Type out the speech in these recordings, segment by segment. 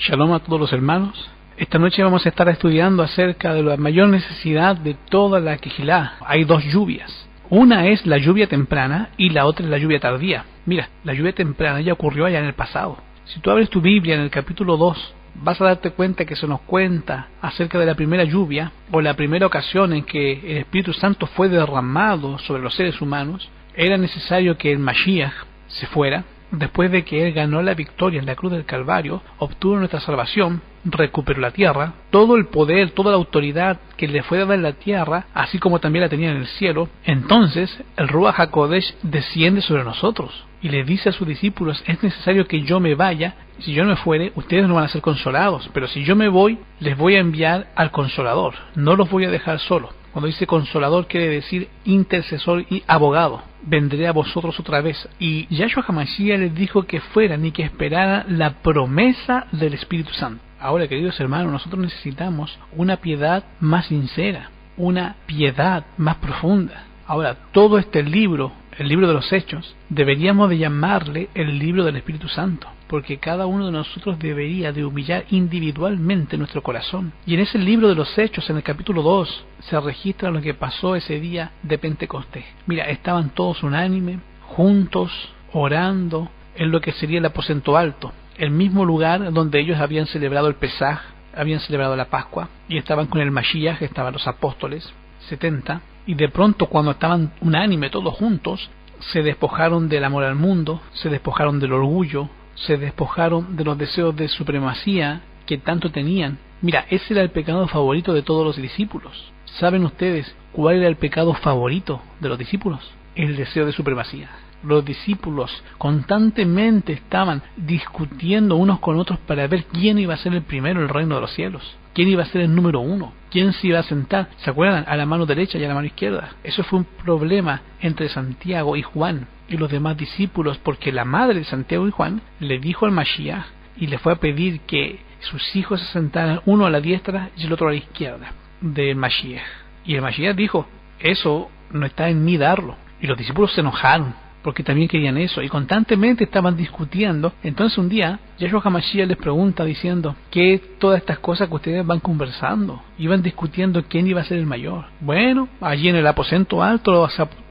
Shalom a todos los hermanos. Esta noche vamos a estar estudiando acerca de la mayor necesidad de toda la Quejilá. Hay dos lluvias. Una es la lluvia temprana y la otra es la lluvia tardía. Mira, la lluvia temprana ya ocurrió allá en el pasado. Si tú abres tu Biblia en el capítulo 2, vas a darte cuenta que se nos cuenta acerca de la primera lluvia o la primera ocasión en que el Espíritu Santo fue derramado sobre los seres humanos. Era necesario que el Mashiach se fuera. Después de que Él ganó la victoria en la cruz del Calvario, obtuvo nuestra salvación, recuperó la tierra, todo el poder, toda la autoridad que le fue dada en la tierra, así como también la tenía en el cielo. Entonces el Ruach HaKodesh desciende sobre nosotros y le dice a sus discípulos: es necesario que yo me vaya. Si yo no me fuere, ustedes no van a ser consolados, pero si yo me voy, les voy a enviar al Consolador, no los voy a dejar solos. Cuando dice consolador quiere decir intercesor y abogado. Vendré a vosotros otra vez. Y Yahshua HaMashiach les dijo que fueran y que esperaran la promesa del Espíritu Santo. Ahora, queridos hermanos, nosotros necesitamos una piedad más sincera, una piedad más profunda. Ahora, todo este libro, el libro de los Hechos, deberíamos de llamarle el libro del Espíritu Santo, porque cada uno de nosotros debería de humillar individualmente nuestro corazón. Y en ese libro de los Hechos, en el capítulo 2, se registra lo que pasó ese día de Pentecostés. Mira, estaban todos unánime, juntos, orando, en lo que sería el aposento alto, el mismo lugar donde ellos habían celebrado el Pesaj, habían celebrado la Pascua, y estaban con el Mashiach, estaban los apóstoles, 70, y de pronto cuando estaban unánime todos juntos, se despojaron del amor al mundo, se despojaron del orgullo, se despojaron de los deseos de supremacía que tanto tenían. Mira, ese era el pecado favorito de todos los discípulos. ¿Saben ustedes cuál era el pecado favorito de los discípulos? El deseo de supremacía. Los discípulos constantemente estaban discutiendo unos con otros para ver quién iba a ser el primero en el reino de los cielos, quién iba a ser el número uno, quién se iba a sentar, ¿se acuerdan? A la mano derecha y a la mano izquierda. Eso fue un problema entre Santiago y Juan y los demás discípulos, porque la madre de Santiago y Juan le dijo al Mashiach y le fue a pedir que sus hijos se sentaran, uno a la diestra y el otro a la izquierda del Mashiach. Y el Mashiach dijo: eso no está en mí darlo. Y los discípulos se enojaron, porque también querían eso, y constantemente estaban discutiendo. Entonces un día, Yahshua HaMashiach les pregunta diciendo: ¿qué todas estas cosas que ustedes van conversando? Iban discutiendo quién iba a ser el mayor. Bueno, allí en el aposento alto,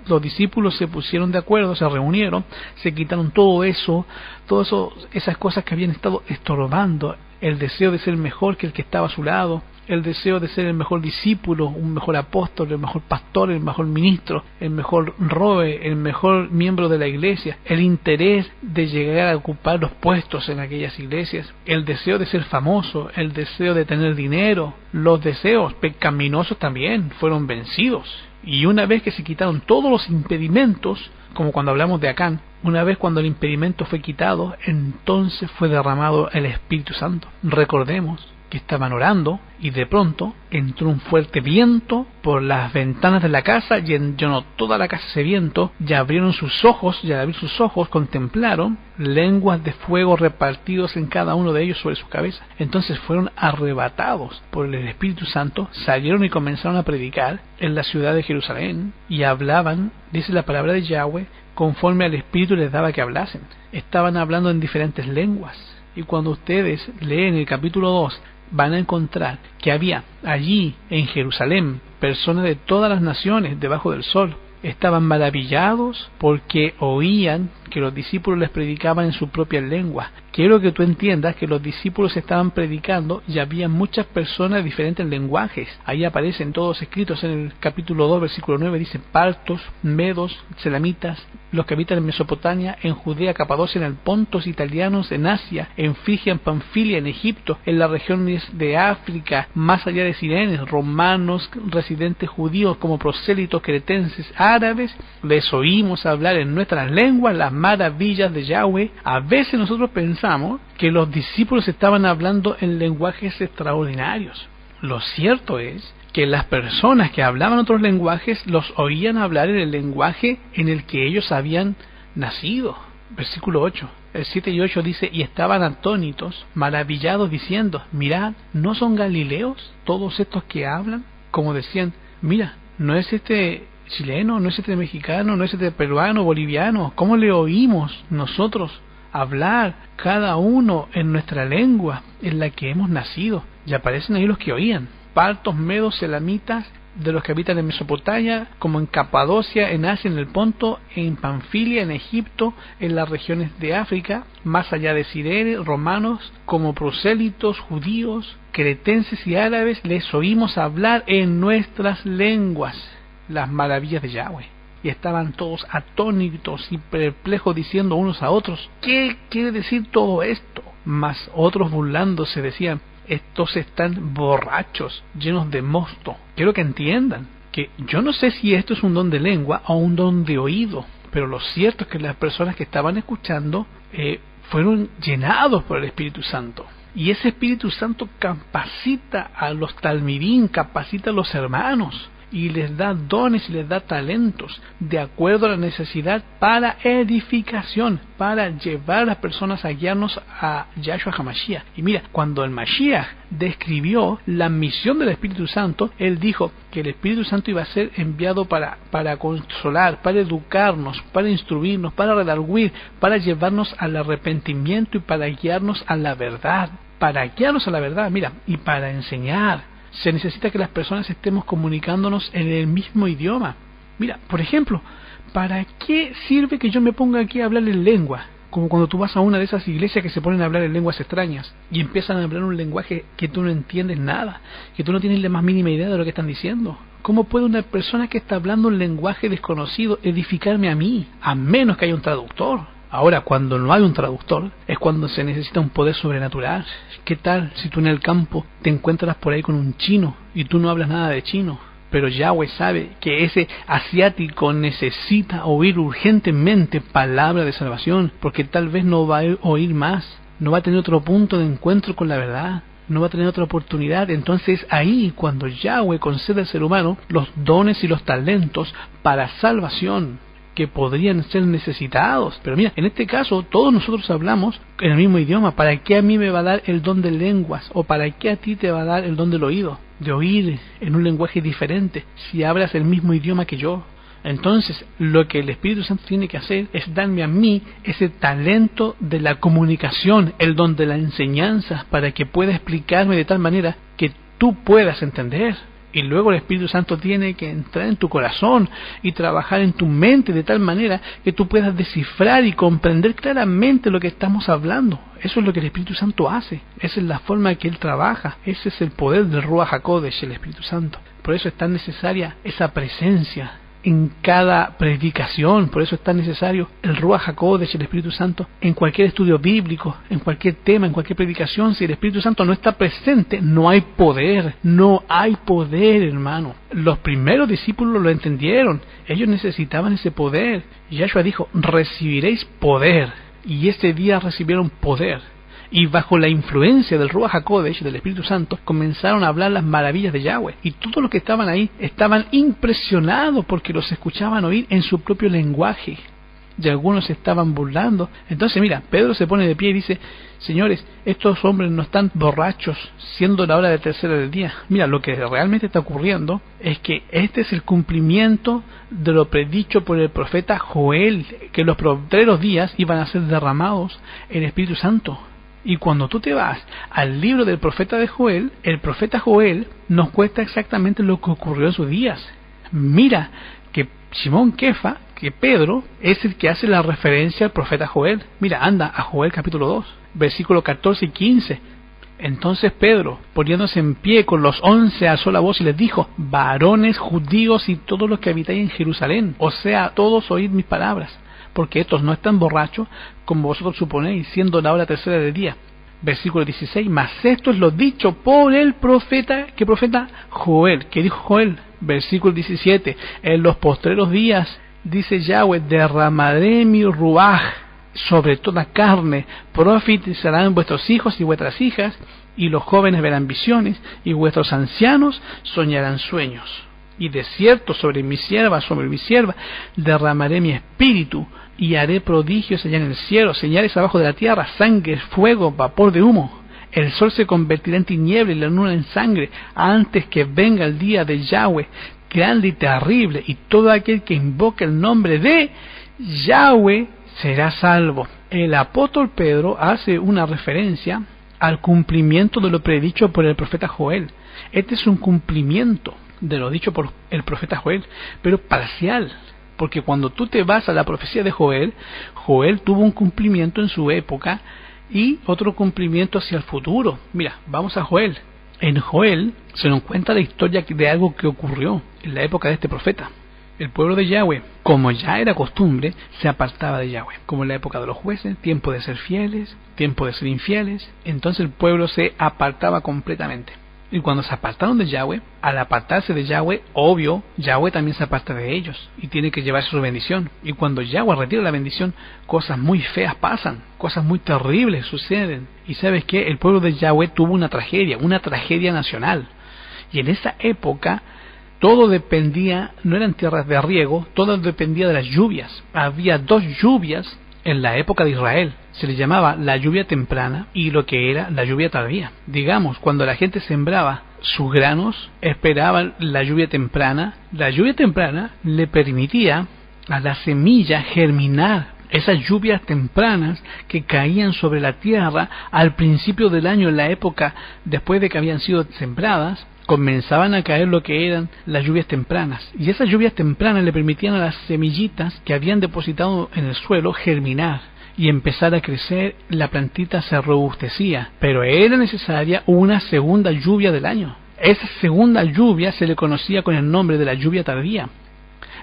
los discípulos se pusieron de acuerdo, se reunieron, se quitaron todo eso, esas cosas que habían estado estorbando el deseo de ser mejor que el que estaba a su lado, el deseo de ser el mejor discípulo, un mejor apóstol, el mejor pastor, el mejor ministro, el mejor roe, el mejor miembro de la iglesia, el interés de llegar a ocupar los puestos en aquellas iglesias, el deseo de ser famoso, el deseo de tener dinero. Los deseos pecaminosos también fueron vencidos. Y una vez que se quitaron todos los impedimentos, como cuando hablamos de Acán, una vez cuando el impedimento fue quitado, entonces fue derramado el Espíritu Santo. Recordemos que estaban orando y de pronto entró un fuerte viento por las ventanas de la casa y llenó toda la casa ese viento, y abrieron sus ojos, y al abrir sus ojos contemplaron lenguas de fuego repartidos en cada uno de ellos sobre su cabeza. Entonces fueron arrebatados por el Espíritu Santo, salieron y comenzaron a predicar en la ciudad de Jerusalén y hablaban, dice la palabra de Yahweh, conforme al Espíritu les daba que hablasen. Estaban hablando en diferentes lenguas. Y cuando ustedes leen el capítulo 2, van a encontrar que había allí en Jerusalén personas de todas las naciones debajo del sol. Estaban maravillados porque oían que los discípulos les predicaban en su propia lengua. Quiero que tú entiendas que los discípulos estaban predicando y había muchas personas de diferentes lenguajes. Ahí aparecen todos escritos en el capítulo 2, versículo 9, dice: partos, medos, selamitas, los que habitan en Mesopotamia, en Judea, Capadocia, en el Pontos, italianos, en Asia, en Frigia, en Panfilia, en Egipto, en las regiones de África, más allá de Sirene, romanos, residentes judíos como prosélitos, cretenses, árabes, les oímos hablar en nuestras lenguas las maravillas de Yahweh. A veces nosotros pensamos que los discípulos estaban hablando en lenguajes extraordinarios. Lo cierto es que las personas que hablaban otros lenguajes los oían hablar en el lenguaje en el que ellos habían nacido. Versículo 8, el 7 y 8 dice: y estaban atónitos, maravillados, diciendo: mirad, ¿no son galileos todos estos que hablan? Como decían: mira, ¿no es este chileno, no es este mexicano, no es este peruano, boliviano? ¿Cómo le oímos nosotros hablar cada uno en nuestra lengua en la que hemos nacido. Y aparecen ahí los que oían: partos, medos, elamitas, de los que habitan en Mesopotamia, como en Capadocia, en Asia, en el Ponto, en Panfilia, en Egipto, en las regiones de África, más allá de Cirene, romanos, como prosélitos, judíos, cretenses y árabes, les oímos hablar en nuestras lenguas las maravillas de Yahweh. Y estaban todos atónitos y perplejos, diciendo unos a otros: ¿qué quiere decir todo esto? Mas otros, burlándose, decían: estos están borrachos, llenos de mosto. Quiero que entiendan que yo no sé si esto es un don de lengua o un don de oído, pero lo cierto es que las personas que estaban escuchando fueron llenados por el Espíritu Santo. Y ese Espíritu Santo capacita a los talmidim, capacita a los hermanos, y les da dones y les da talentos de acuerdo a la necesidad para edificación, para llevar a las personas a guiarnos a Yahshua HaMashiach. Y mira, cuando el Mashiach describió la misión del Espíritu Santo, él dijo que el Espíritu Santo iba a ser enviado para consolar, para educarnos, para instruirnos, para redarguir, para llevarnos al arrepentimiento y para guiarnos a la verdad. Para guiarnos a la verdad, mira, y para enseñar. Se necesita que las personas estemos comunicándonos en el mismo idioma. Mira, por ejemplo, ¿para qué sirve que yo me ponga aquí a hablar en lengua? Como cuando tú vas a una de esas iglesias que se ponen a hablar en lenguas extrañas y empiezan a hablar un lenguaje que tú no entiendes nada, que tú no tienes la más mínima idea de lo que están diciendo. ¿Cómo puede una persona que está hablando un lenguaje desconocido edificarme a mí? A menos que haya un traductor. Ahora, cuando no hay un traductor, es cuando se necesita un poder sobrenatural. ¿Qué tal si tú en el campo te encuentras por ahí con un chino y tú no hablas nada de chino? Pero Yahweh sabe que ese asiático necesita oír urgentemente palabra de salvación, porque tal vez no va a oír más, no va a tener otro punto de encuentro con la verdad, no va a tener otra oportunidad. Entonces ahí cuando Yahweh concede al ser humano los dones y los talentos para salvación, que podrían ser necesitados. Pero mira, en este caso todos nosotros hablamos en el mismo idioma. ¿Para qué a mí me va a dar el don de lenguas? ¿O para qué a ti te va a dar el don del oído? De oír en un lenguaje diferente, si hablas el mismo idioma que yo. Entonces, lo que el Espíritu Santo tiene que hacer es darme a mí ese talento de la comunicación, el don de la enseñanza, para que pueda explicarme de tal manera que tú puedas entender. Y luego el Espíritu Santo tiene que entrar en tu corazón y trabajar en tu mente de tal manera que tú puedas descifrar y comprender claramente lo que estamos hablando. Eso es lo que el Espíritu Santo hace. Esa es la forma que Él trabaja. Ese es el poder del Ruach HaKodesh, el Espíritu Santo. Por eso es tan necesaria esa presencia en cada predicación. Por eso es tan necesario el Ruach HaKodesh, el Espíritu Santo, en cualquier estudio bíblico, en cualquier tema, en cualquier predicación. Si el Espíritu Santo no está presente, no hay poder. No hay poder, hermano. Los primeros discípulos lo entendieron. Ellos necesitaban ese poder. Y Yahshua dijo: recibiréis poder. Y ese día recibieron poder. Y bajo la influencia del Ruach HaKodesh, del Espíritu Santo, comenzaron a hablar las maravillas de Yahweh. Y todos los que estaban ahí estaban impresionados porque los escuchaban oír en su propio lenguaje. Y algunos se estaban burlando. Entonces mira, Pedro se pone de pie y dice: señores, estos hombres no están borrachos, siendo la hora de tercera del día. Mira, lo que realmente está ocurriendo es que este es el cumplimiento de lo predicho por el profeta Joel, que los postreros días iban a ser derramados el Espíritu Santo. Y cuando tú te vas al libro del profeta de Joel, el profeta Joel nos cuenta exactamente lo que ocurrió en sus días. Mira que Simón Kefa, que Pedro, es el que hace la referencia al profeta Joel. Mira, anda a Joel capítulo 2, versículos 14 y 15. Entonces Pedro, poniéndose en pie con los 11, alzó la voz y les dijo: varones judíos y todos los que habitáis en Jerusalén, o sea, todos oíd mis palabras, porque estos no están borrachos, como vosotros suponéis, siendo la hora tercera del día. Versículo 16, mas esto es lo dicho por el profeta, ¿qué profeta? Joel. ¿Qué dijo Joel? Versículo 17, en los postreros días, dice Yahweh, derramaré mi ruaj sobre toda carne, profetizarán vuestros hijos y vuestras hijas, y los jóvenes verán visiones, y vuestros ancianos soñarán sueños. Y de cierto sobre mi sierva, derramaré mi espíritu, y haré prodigios allá en el cielo, señales abajo de la tierra, sangre, fuego, vapor de humo. El sol se convertirá en tiniebla y la luna en sangre, antes que venga el día de Yahweh, grande y terrible, y todo aquel que invoque el nombre de Yahweh será salvo. el apóstol Pedro hace una referencia al cumplimiento de lo predicho por el profeta Joel. Este es un cumplimiento de lo dicho por el profeta Joel, pero parcial, porque cuando tú te vas a la profecía de Joel, Joel tuvo un cumplimiento en su época y otro cumplimiento hacia el futuro. Mira, vamos a Joel. En Joel se nos cuenta la historia de algo que ocurrió en la época de este profeta. El pueblo de Yahweh, como ya era costumbre, se apartaba de Yahweh. Como en la época de los jueces, tiempo de ser fieles, tiempo de ser infieles. Entonces el pueblo se apartaba completamente. Y cuando se apartaron de Yahweh, al apartarse de Yahweh, obvio, Yahweh también se aparta de ellos y tiene que llevar su bendición. Y cuando Yahweh retira la bendición, cosas muy feas pasan, cosas muy terribles suceden. Y ¿sabes qué? El pueblo de Yahweh tuvo una tragedia nacional. Y en esa época todo dependía, no eran tierras de riego, todo dependía de las lluvias. Había 2 lluvias en la época de Israel. Se le llamaba la lluvia temprana y lo que era la lluvia tardía. Digamos, cuando la gente sembraba sus granos, esperaban la lluvia temprana. La lluvia temprana le permitía a la semilla germinar. Esas lluvias tempranas que caían sobre la tierra al principio del año, en la época después de que habían sido sembradas, comenzaban a caer lo que eran las lluvias tempranas. Y esas lluvias tempranas le permitían a las semillitas que habían depositado en el suelo germinar y empezar a crecer. La plantita se robustecía, pero era necesaria una segunda lluvia del año. Esa segunda lluvia se le conocía con el nombre de la lluvia tardía.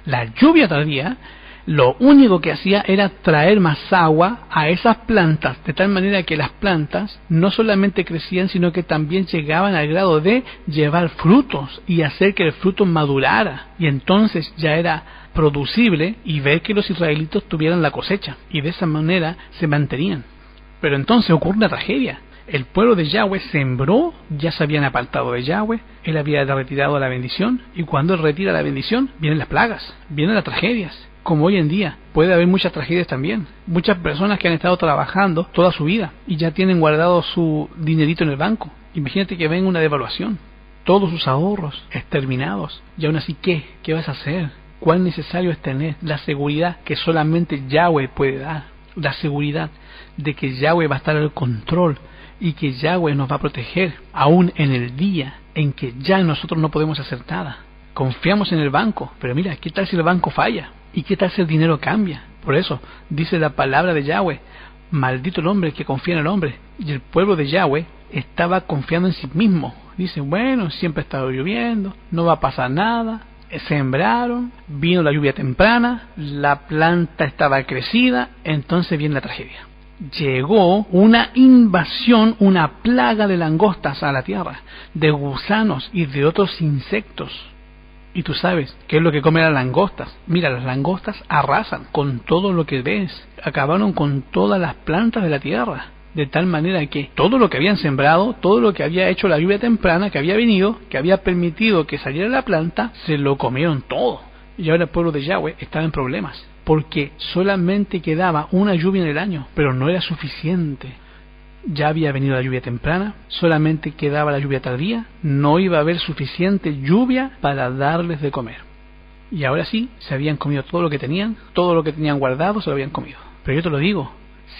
La lluvia tardía lo único que hacía era traer más agua a esas plantas, de tal manera que las plantas no solamente crecían, sino que también llegaban al grado de llevar frutos y hacer que el fruto madurara, y entonces ya era producible y ver que los israelitos tuvieran la cosecha, y de esa manera se mantenían. Pero entonces ocurre una tragedia. El pueblo de Yahweh sembró, ya se habían apartado de Yahweh, él había retirado la bendición, y cuando él retira la bendición, vienen las plagas, vienen las tragedias. Como hoy en día, puede haber muchas tragedias también. Muchas personas que han estado trabajando toda su vida y ya tienen guardado su dinerito en el banco. Imagínate que venga una devaluación, todos sus ahorros exterminados. Y aún así, ¿qué vas a hacer? ¿Cuán necesario es tener la seguridad que solamente Yahweh puede dar? La seguridad de que Yahweh va a estar al control y que Yahweh nos va a proteger, aún en el día en que ya nosotros no podemos hacer nada. Confiamos en el banco, pero mira, ¿qué tal si el banco falla? ¿Y qué tal si el dinero cambia? Por eso, dice la palabra de Yahweh, maldito el hombre que confía en el hombre. Y el pueblo de Yahweh estaba confiando en sí mismo. Dice, bueno, siempre ha estado lloviendo, no va a pasar nada. Sembraron, vino la lluvia temprana, la planta estaba crecida, entonces viene la tragedia. Llegó una invasión, una plaga de langostas a la tierra, de gusanos y de otros insectos. Y tú sabes qué es lo que comen las langostas. Mira, las langostas arrasan con todo lo que ves. Acabaron con todas las plantas de la tierra. De tal manera que todo lo que habían sembrado, todo lo que había hecho la lluvia temprana, que había venido, que había permitido que saliera la planta, se lo comieron todo. Y ahora el pueblo de Yahweh estaba en problemas, porque solamente quedaba una lluvia en el año, pero no era suficiente. Ya había venido la lluvia temprana, solamente quedaba la lluvia tardía, no iba a haber suficiente lluvia para darles de comer. Y ahora sí, se habían comido todo lo que tenían guardado se lo habían comido. Pero yo te lo digo,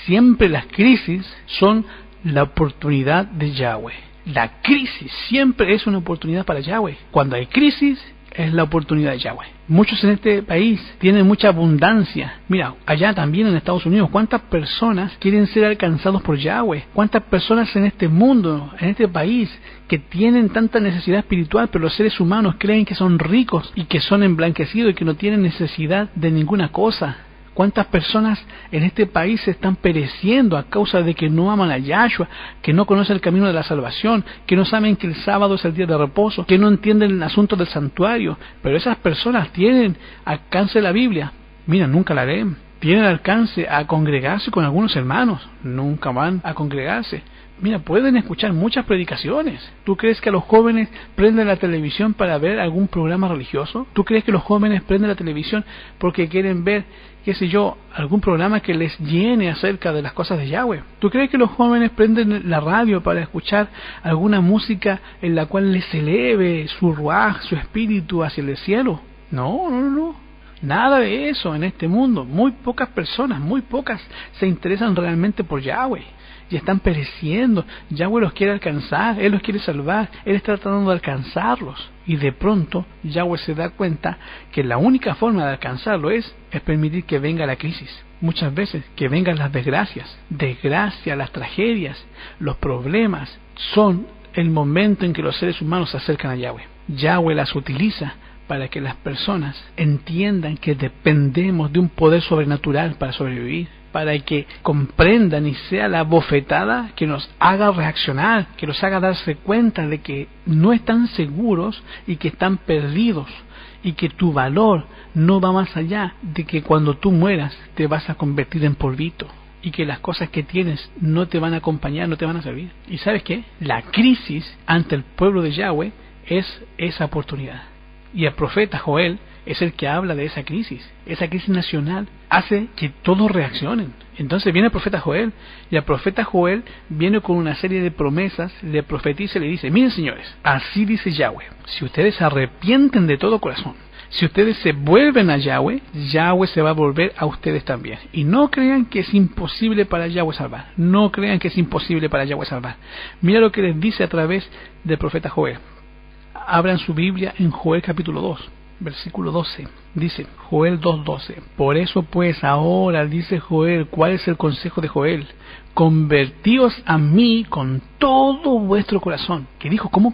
siempre las crisis son la oportunidad de Yahweh. La crisis siempre es una oportunidad para Yahweh. Cuando hay crisis, es la oportunidad de Yahweh. Muchos en este país tienen mucha abundancia. Mira, allá también en Estados Unidos, ¿cuántas personas quieren ser alcanzados por Yahweh? ¿Cuántas personas en este mundo, en este país, que tienen tanta necesidad espiritual, pero los seres humanos creen que son ricos y que son emblanquecidos y que no tienen necesidad de ninguna cosa? ¿Cuántas personas en este país se están pereciendo a causa de que no aman a Yahshua, que no conocen el camino de la salvación, que no saben que el sábado es el día de reposo, que no entienden el asunto del santuario? Pero esas personas tienen alcance de la Biblia. Mira, nunca la leen. Tienen alcance a congregarse con algunos hermanos. Nunca van a congregarse. Mira, pueden escuchar muchas predicaciones. ¿Tú crees que los jóvenes prenden la televisión para ver algún programa religioso? ¿Tú crees que los jóvenes prenden la televisión porque quieren ver, qué sé yo, algún programa que les llene acerca de las cosas de Yahweh? ¿Tú crees que los jóvenes prenden la radio para escuchar alguna música en la cual les eleve su ruaj, su espíritu hacia el cielo? No. Nada de eso en este mundo. Muy pocas personas, muy pocas se interesan realmente por Yahweh. Y están pereciendo. Yahweh los quiere alcanzar, Él los quiere salvar, Él está tratando de alcanzarlos. Y de pronto Yahweh se da cuenta que la única forma de alcanzarlo es permitir que venga la crisis. Muchas veces que vengan las desgracias. Las tragedias, los problemas son el momento en que los seres humanos se acercan a Yahweh. Yahweh las utiliza para que las personas entiendan que dependemos de un poder sobrenatural para sobrevivir, para que comprendan y sea la bofetada que nos haga reaccionar, que nos haga darse cuenta de que no están seguros y que están perdidos, y que tu valor no va más allá de que cuando tú mueras te vas a convertir en polvito, y que las cosas que tienes no te van a acompañar, no te van a servir. ¿Y sabes qué? La crisis ante el pueblo de Yahweh es esa oportunidad. Y el profeta Joel es el que habla de esa crisis nacional, hace que todos reaccionen. Entonces viene el profeta Joel, y el profeta Joel viene con una serie de promesas, le profetiza y le dice: miren señores, así dice Yahweh, si ustedes se arrepienten de todo corazón, si ustedes se vuelven a Yahweh, Yahweh se va a volver a ustedes también. Y no crean que es imposible para Yahweh salvar. No crean que es imposible para Yahweh salvar. Mira lo que les dice a través del profeta Joel. Abran su Biblia en Joel capítulo 2, versículo 12. Dice Joel 2:12: por eso pues ahora, dice Joel, ¿cuál es el consejo de Joel? Convertíos a mí con todo vuestro corazón. ¿Qué dijo? ¿Cómo?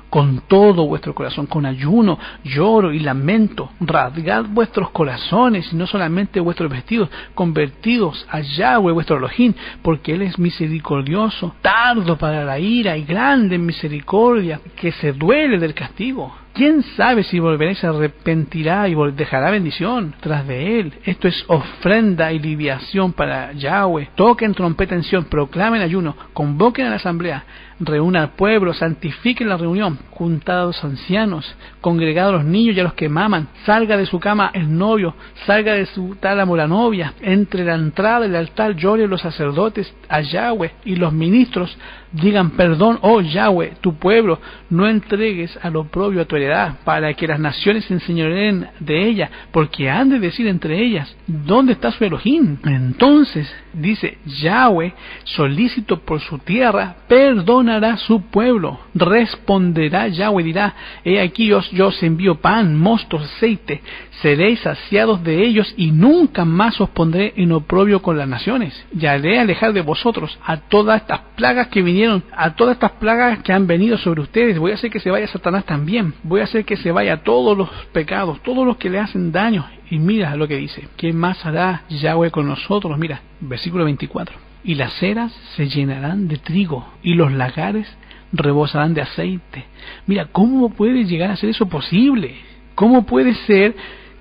Con todo vuestro corazón, con ayuno, lloro y lamento. Rasgad vuestros corazones y no solamente vuestros vestidos. Convertidos a Yahweh vuestro Elohim, porque Él es misericordioso, tardo para la ira y grande en misericordia, que se duele del castigo. ¿Quién sabe si volverá y se arrepentirá y dejará bendición tras de él? Esto es ofrenda y libación para Yahweh. Toquen trompeta en Sión, proclamen ayuno, convoquen a la asamblea, reúnan al pueblo, santifiquen la reunión, juntad a los ancianos, congregad a los niños y a los que maman, salga de su cama el novio, salga de su tálamo la novia, entre la entrada y el altar lloren los sacerdotes a Yahweh, y los ministros digan: perdón, oh Yahweh, tu pueblo, no entregues al oprobio a tu heredad, para que las naciones se enseñoreen de ella, porque han de decir entre ellas: ¿dónde está su Elohim? Entonces dice Yahweh, solícito por su tierra, perdonará su pueblo. Responderá Yahweh, dirá: he aquí yo os envío pan, mosto, aceite, seréis saciados de ellos, y nunca más os pondré en oprobio con las naciones. Y haré alejar de vosotros a todas estas plagas que vinieron, a todas estas plagas que han venido sobre ustedes. Voy a hacer que se vaya Satanás también. Voy a hacer que se vaya todos los pecados, todos los que le hacen daño. Y mira lo que dice: ¿qué más hará Yahweh con nosotros? Mira, versículo 24: y las eras se llenarán de trigo, y los lagares rebosarán de aceite. Mira, ¿cómo puede llegar a ser eso posible? ¿Cómo puede ser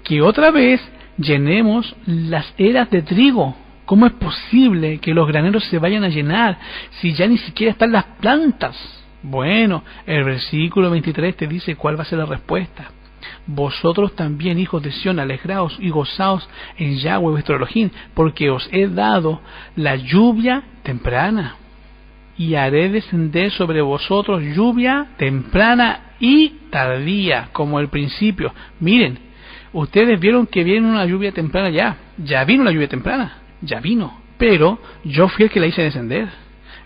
que otra vez llenemos las eras de trigo? ¿Cómo es posible que los graneros se vayan a llenar si ya ni siquiera están las plantas? Bueno, el versículo 23 te dice cuál va a ser la respuesta. Vosotros también, hijos de Sión, alegraos y gozaos en Yahweh vuestro Elohim, porque os he dado la lluvia temprana, y haré descender sobre vosotros lluvia temprana y tardía, como el principio. Miren, ustedes vieron que viene una lluvia temprana ya vino la lluvia temprana, ya vino, pero yo fui el que la hice descender.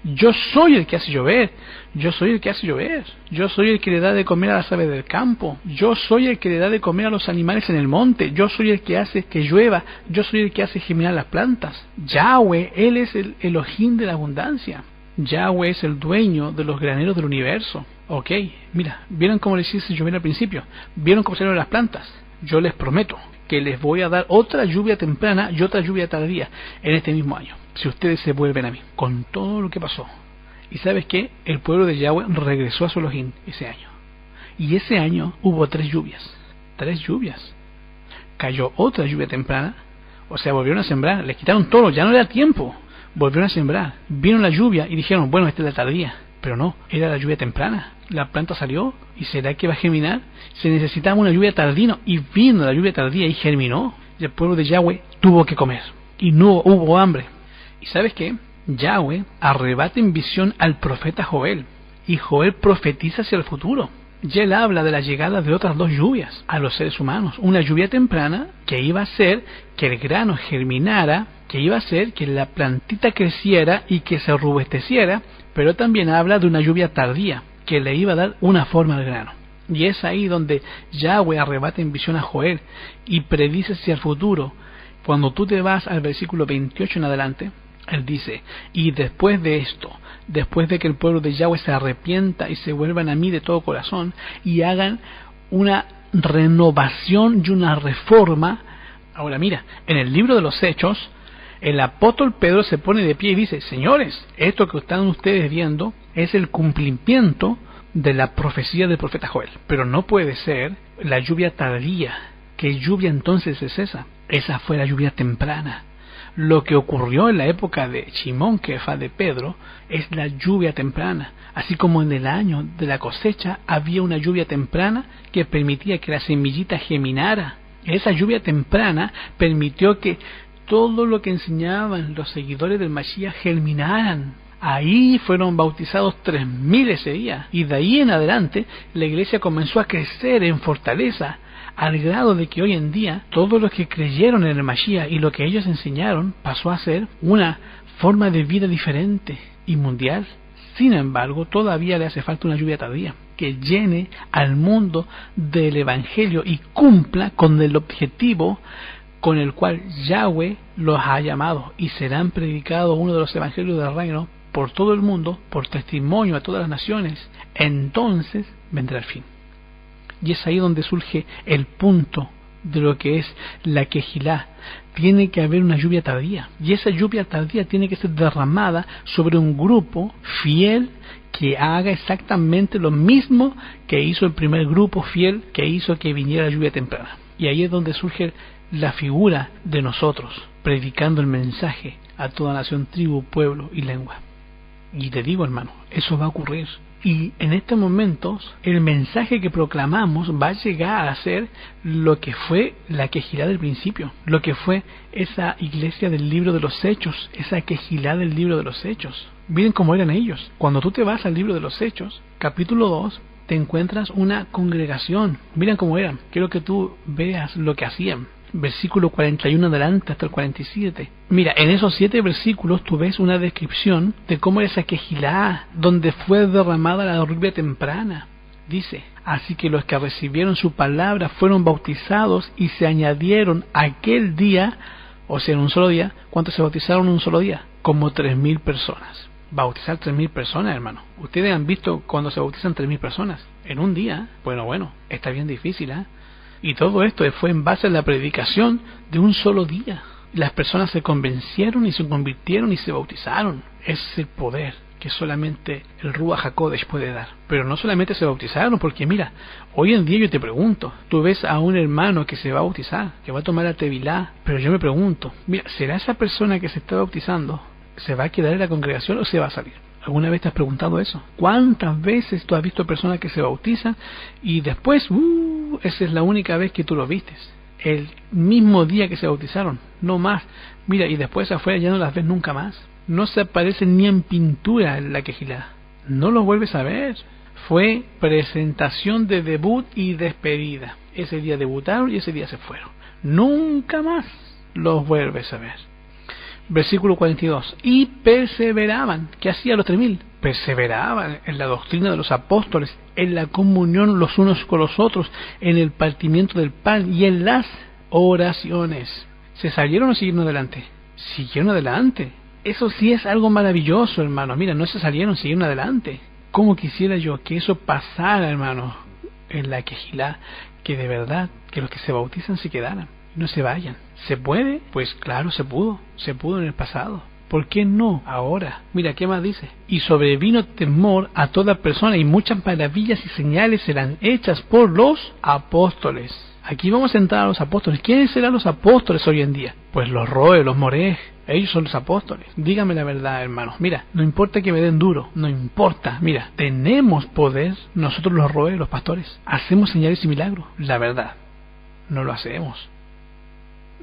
Yo soy el que hace llover, yo soy el que hace llover, yo soy el que le da de comer a las aves del campo, yo soy el que le da de comer a los animales en el monte, yo soy el que hace que llueva, yo soy el que hace germinar las plantas. Yahweh, Él es el Elohim de la abundancia. Yahweh es el dueño de los graneros del universo. Ok, mira, ¿vieron cómo les hice llover al principio? ¿Vieron cómo salieron las plantas? Yo les prometo que les voy a dar otra lluvia temprana y otra lluvia tardía en este mismo año, si ustedes se vuelven a mí, con todo lo que pasó. ¿Y sabes qué? El pueblo de Yahweh regresó a su Elohim ese año. Y ese año hubo 3 lluvias. 3 lluvias. Cayó otra lluvia temprana, o sea, volvieron a sembrar, les quitaron todo, ya no era tiempo. Volvieron a sembrar, vino la lluvia y dijeron: bueno, esta es la tardía. Pero no, era la lluvia temprana. La planta salió, ¿y será que va a germinar? Se necesitaba una lluvia tardía, y vino la lluvia tardía y germinó. Y el pueblo de Yahweh tuvo que comer, y no hubo hambre. ¿Y sabes qué? Yahweh arrebata en visión al profeta Joel, y Joel profetiza hacia el futuro. Y él habla de la llegada de otras dos lluvias a los seres humanos. Una lluvia temprana que iba a hacer que el grano germinara, que iba a hacer que la plantita creciera y que se robusteciera, pero también habla de una lluvia tardía que le iba a dar una forma al grano. Y es ahí donde Yahweh arrebata en visión a Joel y predice hacia el futuro. Cuando tú te vas al versículo 28 en adelante, él dice: y después de esto, después de que el pueblo de Yahweh se arrepienta y se vuelvan a mí de todo corazón y hagan una renovación y una reforma. Ahora mira, en el libro de los Hechos, el apóstol Pedro se pone de pie y dice: señores, esto que están ustedes viendo es el cumplimiento de la profecía del profeta Joel, pero no puede ser la lluvia tardía. ¿Qué lluvia entonces es esa? Esa fue la lluvia temprana. Lo que ocurrió en la época de Shimón Kefa, de Pedro, es la lluvia temprana. Así como en el año de la cosecha había una lluvia temprana que permitía que la semillita germinara. Esa lluvia temprana permitió que todo lo que enseñaban los seguidores del Mashiach germinaran. Ahí fueron bautizados 3.000 ese día. Y de ahí en adelante la iglesia comenzó a crecer en fortaleza, al grado de que hoy en día todos los que creyeron en el Mashiach y lo que ellos enseñaron pasó a ser una forma de vida diferente y mundial. Sin embargo, todavía le hace falta una lluvia tardía que llene al mundo del Evangelio y cumpla con el objetivo con el cual Yahweh los ha llamado, y serán predicados uno de los evangelios del reino por todo el mundo, por testimonio a todas las naciones. Entonces vendrá el fin. Y es ahí donde surge el punto de lo que es la Kehilá. Tiene que haber una lluvia tardía, y esa lluvia tardía tiene que ser derramada sobre un grupo fiel que haga exactamente lo mismo que hizo el primer grupo fiel que hizo que viniera la lluvia temprana. Y ahí es donde surge la figura de nosotros, predicando el mensaje a toda nación, tribu, pueblo y lengua. Y te digo, hermano, eso va a ocurrir. Y en estos momentos el mensaje que proclamamos va a llegar a ser lo que fue la Kehilá del principio, lo que fue esa iglesia del libro de los Hechos, esa Kehilá del libro de los Hechos. Miren cómo eran ellos. Cuando tú te vas al libro de los Hechos, capítulo 2, te encuentras una congregación. Miren cómo eran. Quiero que tú veas lo que hacían. Versículo 41 adelante hasta el 47. Mira, en esos 7 versículos tú ves una descripción de cómo era esa Kehilá, donde fue derramada la lluvia temprana. Dice: así que los que recibieron su palabra fueron bautizados y se añadieron aquel día, o sea, en un solo día. ¿Cuántos se bautizaron en un solo día? Como 3.000 personas. Bautizar 3.000 personas, hermano. Ustedes han visto cuando se bautizan 3.000 personas en un día. Bueno, está bien difícil, ¿eh? Y todo esto fue en base a la predicación de un solo día. Las personas se convencieron y se convirtieron y se bautizaron. Ese es el poder que solamente el Ruach HaKodesh puede dar. Pero no solamente se bautizaron, porque mira, hoy en día yo te pregunto, tú ves a un hermano que se va a bautizar, que va a tomar la tevilá, pero yo me pregunto, mira, ¿será esa persona que se está bautizando, se va a quedar en la congregación o se va a salir? ¿Alguna vez te has preguntado eso? ¿Cuántas veces tú has visto personas que se bautizan y después, esa es la única vez que tú lo vistes? El mismo día que se bautizaron, no más. Mira, y después afuera ya no las ves nunca más. No se aparecen ni en pintura en la Kehilá. No los vuelves a ver. Fue presentación de debut y despedida. Ese día debutaron y ese día se fueron. Nunca más los vuelves a ver. Versículo 42. Y perseveraban. ¿Qué hacían los 3.000? Perseveraban en la doctrina de los apóstoles, en la comunión los unos con los otros, en el partimiento del pan y en las oraciones. ¿Se salieron o siguieron adelante? Siguieron adelante. Eso sí es algo maravilloso, hermano. Mira, no se salieron, siguieron adelante. ¿Cómo quisiera yo que eso pasara, hermano, en la Kehilá? Que de verdad, que los que se bautizan se quedaran, no se vayan. ¿Se puede? Pues claro, se pudo en el pasado. ¿Por qué no ahora? Mira, ¿qué más dice? Y sobrevino temor a toda persona, y muchas maravillas y señales serán hechas por los apóstoles. Aquí vamos a entrar a los apóstoles. ¿Quiénes serán los apóstoles hoy en día? Pues los Roe, los Moreh. Ellos son los apóstoles. Dígame la verdad, hermanos. Mira, no importa que me den duro, no importa. Mira, tenemos poder, nosotros los Roe, los pastores. Hacemos señales y milagros. La verdad, no lo hacemos.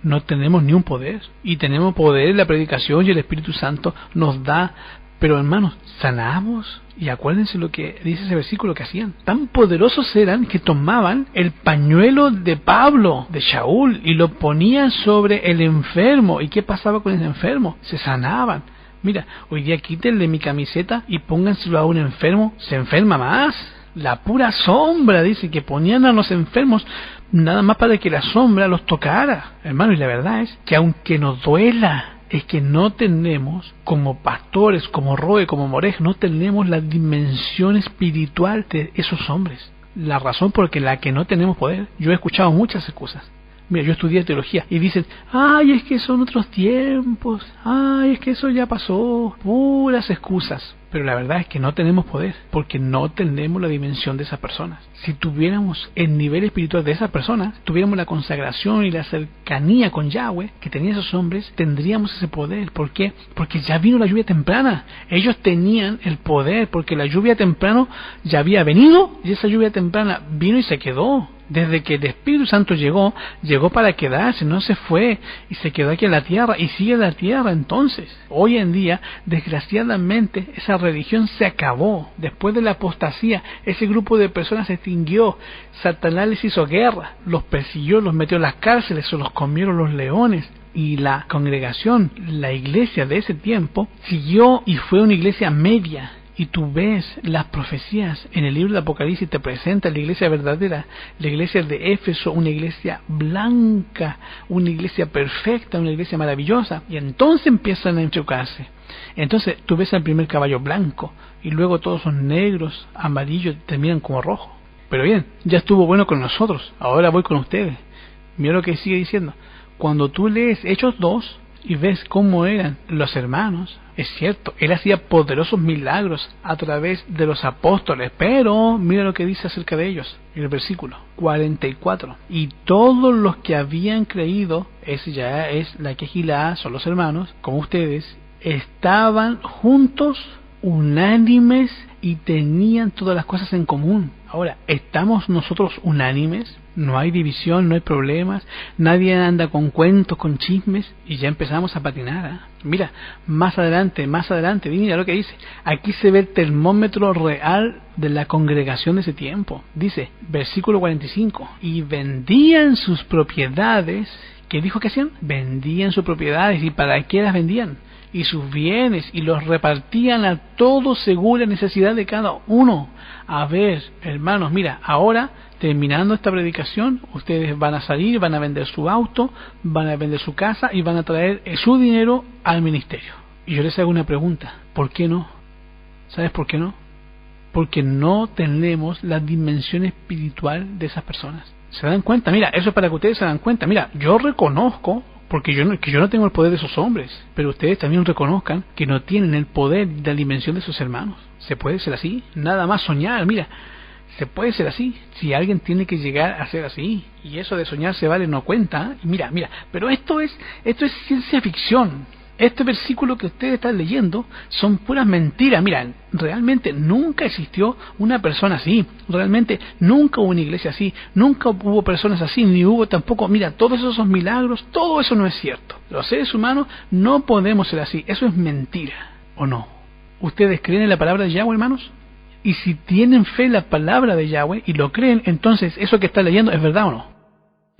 No tenemos ni un poder, y tenemos poder en la predicación, y el Espíritu Santo nos da Pero hermanos, sanamos, y acuérdense lo que dice ese versículo que hacían. Tan poderosos eran que tomaban el pañuelo de Pablo, de Shaul, y lo ponían sobre el enfermo. ¿Y qué pasaba con el enfermo? Se sanaban. Mira, hoy día quítenle mi camiseta y pónganselo a un enfermo, se enferma más. La pura sombra, dice, que ponían a los enfermos nada más para que la sombra los tocara. Hermano, y la verdad es que aunque nos duela, es que no tenemos, como pastores, como Roe, como Morej, no tenemos la dimensión espiritual de esos hombres. La razón por la que no tenemos poder, yo he escuchado muchas excusas. Mira, yo estudié teología y dicen, ay, es que son otros tiempos, ay, es que eso ya pasó, puras excusas. Pero la verdad es que no tenemos poder, porque no tenemos la dimensión de esas personas. Si tuviéramos el nivel espiritual de esas personas, tuviéramos la consagración y la cercanía con Yahweh que tenían esos hombres, tendríamos ese poder. ¿Por qué? Porque ya vino la lluvia temprana. Ellos tenían el poder, porque la lluvia temprana ya había venido, y esa lluvia temprana vino y se quedó. Desde que el Espíritu Santo llegó para quedarse, no se fue y se quedó aquí en la tierra y sigue en la tierra. Entonces, hoy en día, desgraciadamente, esa religión se acabó. Después de la apostasía, ese grupo de personas se extinguió. Satanás les hizo guerra, los persiguió, los metió en las cárceles, se los comieron los leones. Y la congregación, la iglesia de ese tiempo, siguió y fue una iglesia media. Y tú ves las profecías en el libro de Apocalipsis, te presenta la iglesia verdadera, la iglesia de Éfeso, una iglesia blanca, una iglesia perfecta, una iglesia maravillosa. Y entonces empiezan a enchocarse. Entonces tú ves al primer caballo blanco, y luego todos son negros, amarillos, terminan como rojo. Pero bien, ya estuvo bueno con nosotros, ahora voy con ustedes. Mira lo que sigue diciendo. Cuando tú lees Hechos 2, y ves cómo eran los hermanos, es cierto, él hacía poderosos milagros a través de los apóstoles, pero mira lo que dice acerca de ellos, en el versículo 44. Y todos los que habían creído, ese ya es la quejilá, son los hermanos, como ustedes, estaban juntos, unánimes, y tenían todas las cosas en común. Ahora, ¿estamos nosotros unánimes? No hay división, no hay problemas, nadie anda con cuentos, con chismes, y ya empezamos a patinar, ¿eh? Mira, más adelante, mira lo que dice. Aquí se ve el termómetro real de la congregación de ese tiempo. Dice, versículo 45, y vendían sus propiedades. ¿Qué dijo que hacían? Vendían sus propiedades. ¿Y para qué las vendían? Y sus bienes, y los repartían a todos según la necesidad de cada uno. A ver, hermanos, mira, ahora, terminando esta predicación, ustedes van a salir, van a vender su auto, van a vender su casa y van a traer su dinero al ministerio. Y yo les hago una pregunta, ¿por qué no? ¿Sabes por qué no? Porque no tenemos la dimensión espiritual de esas personas. ¿Se dan cuenta? Mira, eso es para que ustedes se dan cuenta. Mira, yo reconozco, porque yo no tengo el poder de esos hombres, pero ustedes también reconozcan que no tienen el poder de la dimensión de sus hermanos. ¿Se puede ser así? Nada más soñar, mira, se puede ser así. Si alguien tiene que llegar a ser así, y eso de soñar se vale no cuenta. Y mira, pero esto es ciencia ficción. Este versículo que ustedes están leyendo son puras mentiras. Mira, realmente nunca existió una persona así. Realmente nunca hubo una iglesia así. Nunca hubo personas así. Ni hubo tampoco... Mira, todos esos milagros, todo eso no es cierto. Los seres humanos no podemos ser así. Eso es mentira. ¿O no? ¿Ustedes creen en la palabra de Yahweh, hermanos? Y si tienen fe en la palabra de Yahweh y lo creen, entonces eso que están leyendo es verdad o no.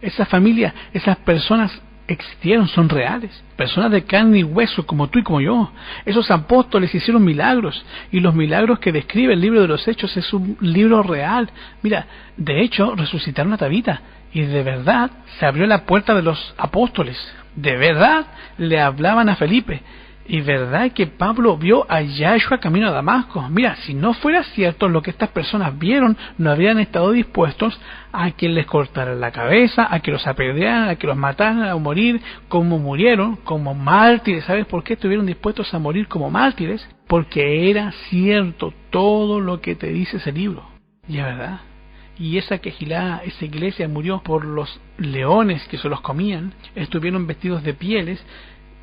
Esa familia, esas personas existieron, son reales, personas de carne y hueso como tú y como yo. Esos apóstoles hicieron milagros, y los milagros que describe el libro de los Hechos es un libro real. Mira, de hecho resucitaron a Tabita, y de verdad se abrió la puerta de los apóstoles, de verdad le hablaban a Felipe, y verdad que Pablo vio a Yahshua camino a Damasco. Mira, si no fuera cierto lo que estas personas vieron, no habrían estado dispuestos a que les cortaran la cabeza, a que los apedrearan, a que los mataran, a morir como murieron, como mártires. ¿Sabes por qué estuvieron dispuestos a morir como mártires? Porque era cierto todo lo que te dice ese libro. Y es verdad. Y esa quejilá, esa iglesia murió por los leones que se los comían, estuvieron vestidos de pieles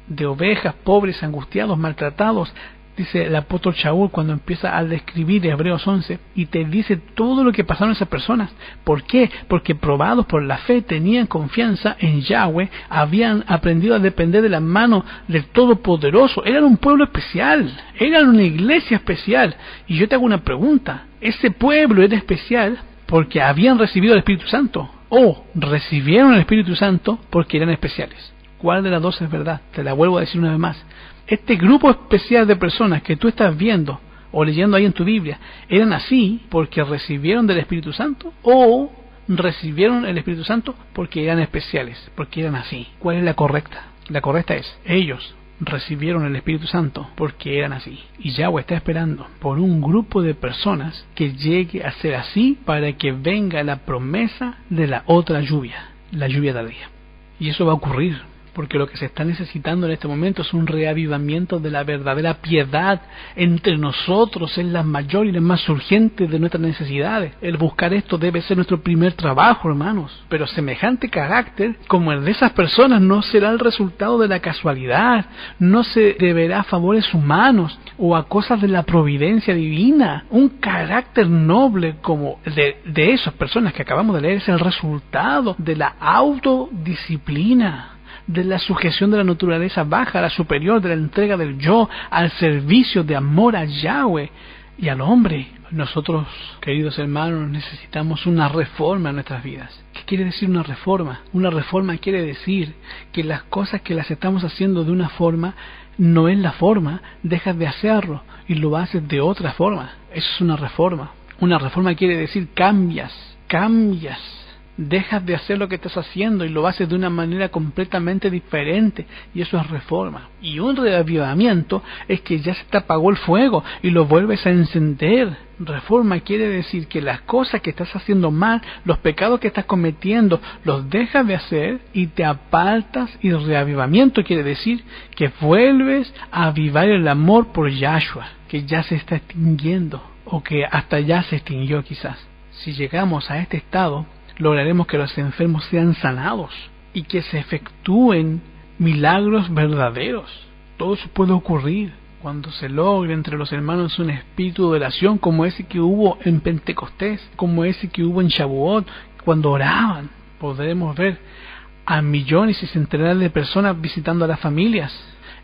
de ovejas, pobres, angustiados, maltratados, dice el apóstol Shaul cuando empieza a describir Hebreos 11, y te dice todo lo que pasaron esas personas. ¿Por qué? Porque probados por la fe tenían confianza en Yahweh, habían aprendido a depender de la mano del Todopoderoso, eran un pueblo especial, eran una iglesia especial. Y yo te hago una pregunta, ¿ese pueblo era especial porque habían recibido el Espíritu Santo, o recibieron el Espíritu Santo porque eran especiales? ¿Cuál de las dos es verdad? Te la vuelvo a decir una vez más. Este grupo especial de personas que tú estás viendo o leyendo ahí en tu Biblia, ¿eran así porque recibieron del Espíritu Santo, o recibieron el Espíritu Santo porque eran especiales, porque eran así? ¿Cuál es la correcta? La correcta es, ellos recibieron el Espíritu Santo porque eran así. Y Yahweh está esperando por un grupo de personas que llegue a ser así para que venga la promesa de la otra lluvia, la lluvia tardía. Y eso va a ocurrir, porque lo que se está necesitando en este momento es un reavivamiento de la verdadera piedad entre nosotros. Es la mayor y la más urgente de nuestras necesidades. El buscar esto debe ser nuestro primer trabajo, hermanos. Pero semejante carácter como el de esas personas no será el resultado de la casualidad, no se deberá a favores humanos o a cosas de la providencia divina. Un carácter noble como de esas personas que acabamos de leer es el resultado de la autodisciplina, de la sujeción de la naturaleza baja a la superior, de la entrega del yo al servicio de amor a Yahweh y al hombre. Nosotros, queridos hermanos, necesitamos una reforma en nuestras vidas. ¿Qué quiere decir una reforma? Una reforma quiere decir que las cosas que las estamos haciendo de una forma no es la forma, dejas de hacerlo y lo haces de otra forma. Eso es una reforma. Una reforma quiere decir cambias. Dejas de hacer lo que estás haciendo y lo haces de una manera completamente diferente, y eso es reforma. Y un reavivamiento es que ya se te apagó el fuego y lo vuelves a encender. Reforma quiere decir que las cosas que estás haciendo mal, los pecados que estás cometiendo, los dejas de hacer y te apartas. Y reavivamiento quiere decir que vuelves a avivar el amor por Yahshua, que ya se está extinguiendo, o que hasta ya se extinguió quizás. Si llegamos a este estado, lograremos que los enfermos sean sanados y que se efectúen milagros verdaderos. Todo eso puede ocurrir cuando se logre entre los hermanos un espíritu de oración como ese que hubo en Pentecostés, como ese que hubo en Shavuot. Cuando oraban, podremos ver a millones y centenares de personas visitando a las familias,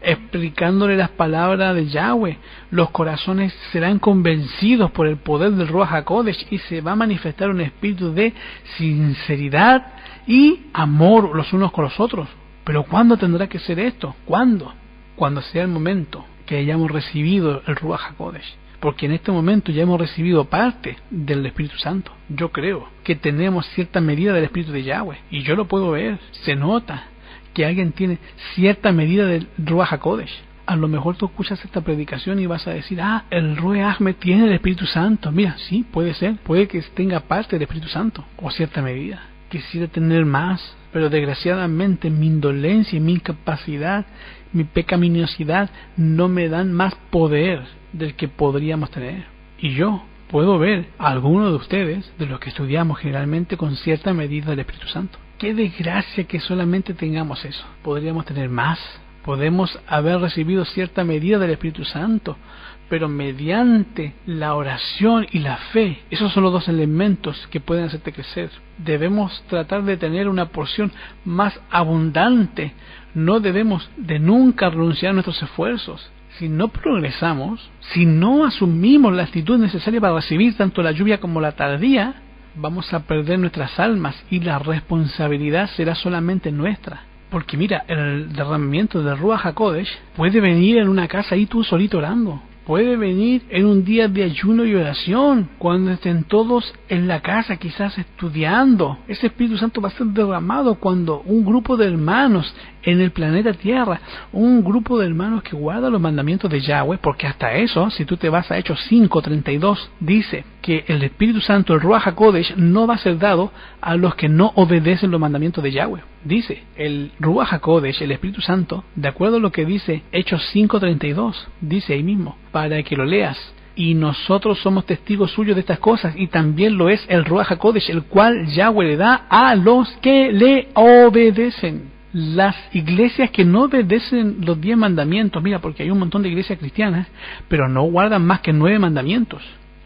explicándole las palabras de Yahweh. Los corazones serán convencidos por el poder del Ruach HaKodesh y se va a manifestar un espíritu de sinceridad y amor los unos con los otros. Pero ¿cuándo tendrá que ser esto? ¿Cuándo? Cuando sea el momento que hayamos recibido el Ruach HaKodesh. Porque en este momento ya hemos recibido parte del Espíritu Santo. Yo creo que tenemos cierta medida del Espíritu de Yahweh, y yo lo puedo ver, se nota que alguien tiene cierta medida del Ruach HaKodesh. A lo mejor tú escuchas esta predicación y vas a decir, el Ruach Ahmed tiene el Espíritu Santo. Mira, sí, puede ser, puede que tenga parte del Espíritu Santo, o cierta medida. Quisiera tener más, pero desgraciadamente mi indolencia y mi incapacidad, mi pecaminosidad no me dan más poder del que podríamos tener. Y yo puedo ver a algunos de ustedes, de los que estudiamos generalmente, con cierta medida del Espíritu Santo. Qué desgracia que solamente tengamos eso. Podríamos tener más. Podemos haber recibido cierta medida del Espíritu Santo, pero mediante la oración y la fe. Esos son los dos elementos que pueden hacerte crecer. Debemos tratar de tener una porción más abundante. No debemos de nunca renunciar a nuestros esfuerzos. Si no progresamos, si no asumimos la actitud necesaria para recibir tanto la lluvia como la tardía, vamos a perder nuestras almas y la responsabilidad será solamente nuestra. Porque mira, el derramamiento del Ruach HaKodesh puede venir en una casa ahí tú solito orando. Puede venir en un día de ayuno y oración, cuando estén todos en la casa quizás estudiando. Ese Espíritu Santo va a ser derramado cuando un grupo de hermanos en el planeta Tierra, un grupo de hermanos que guarda los mandamientos de Yahweh, porque hasta eso, si tú te vas a Hechos 5:32, dice que el Espíritu Santo, el Ruach HaKodesh, no va a ser dado a los que no obedecen los mandamientos de Yahweh. Dice, el Ruach HaKodesh, el Espíritu Santo, de acuerdo a lo que dice Hechos 5:32, dice ahí mismo, para que lo leas, y nosotros somos testigos suyos de estas cosas, y también lo es el Ruach HaKodesh, el cual Yahweh le da a los que le obedecen. Las iglesias que no obedecen los 10 mandamientos, mira, porque hay un montón de iglesias cristianas, pero no guardan más que 9 mandamientos,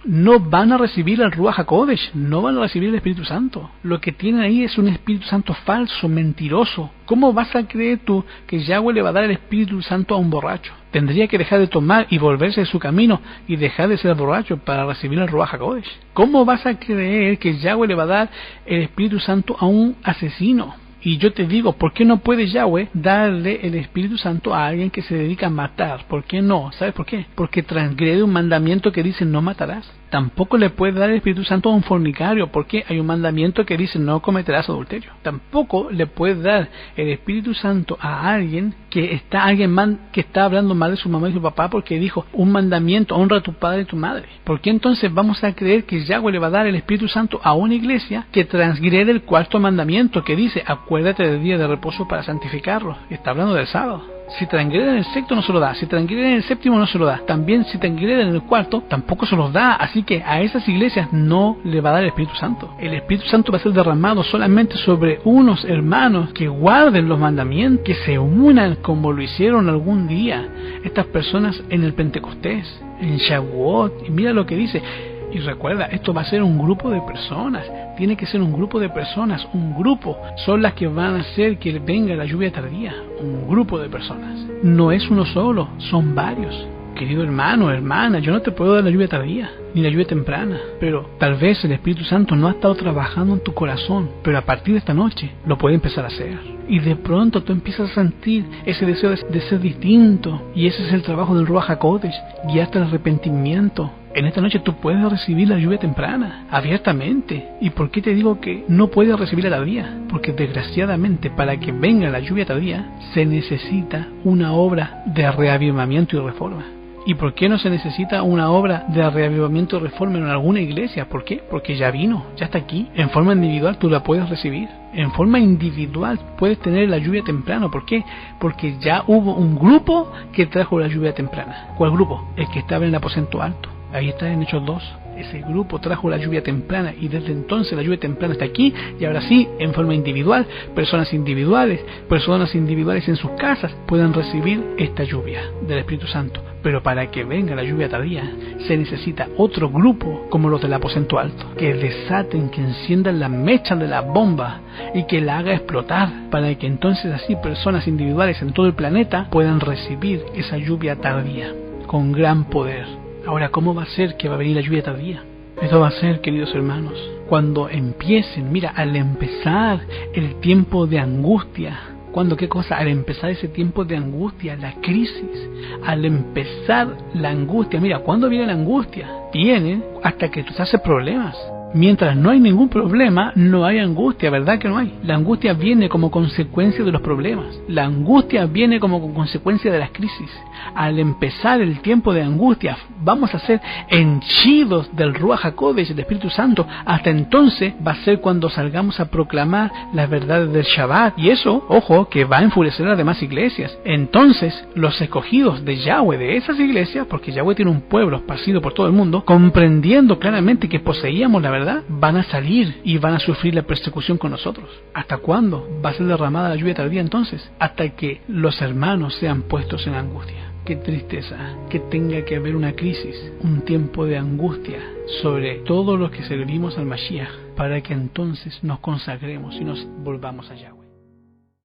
no van a recibir el Ruach HaKodesh, no van a recibir el Espíritu Santo. Lo que tienen ahí es un Espíritu Santo falso, mentiroso. ¿Cómo vas a creer tú que Yahweh le va a dar el Espíritu Santo a un borracho? Tendría que dejar de tomar y volverse de su camino y dejar de ser borracho para recibir el Ruach HaKodesh. ¿Cómo vas a creer que Yahweh le va a dar el Espíritu Santo a un asesino? Y yo te digo, ¿por qué no puede Yahweh darle el Espíritu Santo a alguien que se dedica a matar? ¿Por qué no? ¿Sabes por qué? Porque transgrede un mandamiento que dice no matarás. Tampoco le puede dar el Espíritu Santo a un fornicario, porque hay un mandamiento que dice no cometerás adulterio. Tampoco le puede dar el Espíritu Santo a alguien que está hablando mal de su mamá y su papá, porque dijo un mandamiento, honra a tu padre y tu madre. ¿Por qué entonces vamos a creer que Yahweh le va a dar el Espíritu Santo a una iglesia que transgrede el 4º mandamiento, que dice acuérdate del día de reposo para santificarlo? Está hablando del sábado. Si transgreden el sexto no se lo da, si transgreden el séptimo no se lo da, también si transgreden el 4º tampoco se los da. Así que a esas iglesias no le va a dar el Espíritu Santo. El Espíritu Santo va a ser derramado solamente sobre unos hermanos que guarden los mandamientos, que se unan como lo hicieron algún día estas personas en el Pentecostés, en Shavuot. Y mira lo que dice. Y recuerda, esto va a ser un grupo de personas, tiene que ser un grupo de personas, un grupo, son las que van a hacer que venga la lluvia tardía, un grupo de personas. No es uno solo, son varios. Querido hermano, hermana, yo no te puedo dar la lluvia tardía, ni la lluvia temprana, pero tal vez el Espíritu Santo no ha estado trabajando en tu corazón, pero a partir de esta noche lo puede empezar a hacer. Y de pronto tú empiezas a sentir ese deseo de ser distinto, y ese es el trabajo del Ruach HaKodesh, guiarte al arrepentimiento. En esta noche tú puedes recibir la lluvia temprana, abiertamente. ¿Y por qué te digo que no puedes recibir la tardía? Porque desgraciadamente para que venga la lluvia tardía se necesita una obra de reavivamiento y reforma. ¿Y por qué no se necesita una obra de reavivamiento y reforma en alguna iglesia? ¿Por qué? Porque ya vino, ya está aquí. En forma individual tú la puedes recibir. En forma individual puedes tener la lluvia temprana. ¿Por qué? Porque ya hubo un grupo que trajo la lluvia temprana. ¿Cuál grupo? El que estaba en el aposento alto. Ahí está en Hechos 2. Ese grupo trajo la lluvia temprana y desde entonces la lluvia temprana está aquí. Y ahora sí, en forma individual, personas individuales en sus casas pueden recibir esta lluvia del Espíritu Santo. Pero para que venga la lluvia tardía se necesita otro grupo como los del aposento alto, que desaten, que enciendan la mecha de la bomba y que la haga explotar, para que entonces así personas individuales en todo el planeta puedan recibir esa lluvia tardía con gran poder. Ahora, ¿cómo va a ser que va a venir la lluvia tardía? Esto va a ser, queridos hermanos, cuando empiecen, mira, al empezar el tiempo de angustia. ¿Cuándo qué cosa? Al empezar ese tiempo de angustia, la crisis. Al empezar la angustia, mira, ¿cuándo viene la angustia? Viene hasta que tú te haces problemas. Mientras no hay ningún problema, no hay angustia, ¿verdad que no hay? La angustia viene como consecuencia de los problemas. La angustia viene como consecuencia de las crisis. Al empezar el tiempo de angustia, vamos a ser henchidos del Ruach HaKodesh, del Espíritu Santo. Hasta entonces va a ser cuando salgamos a proclamar las verdades del Shabbat. Y eso, ojo, que va a enfurecer a las demás iglesias. Entonces, los escogidos de Yahweh, de esas iglesias, porque Yahweh tiene un pueblo esparcido por todo el mundo, comprendiendo claramente que poseíamos la verdad, van a salir y van a sufrir la persecución con nosotros. ¿Hasta cuándo va a ser derramada la lluvia tardía entonces? Hasta que los hermanos sean puestos en angustia. Qué tristeza que tenga que haber una crisis, un tiempo de angustia sobre todos los que servimos al Mashiach, para que entonces nos consagremos y nos volvamos a Yahweh.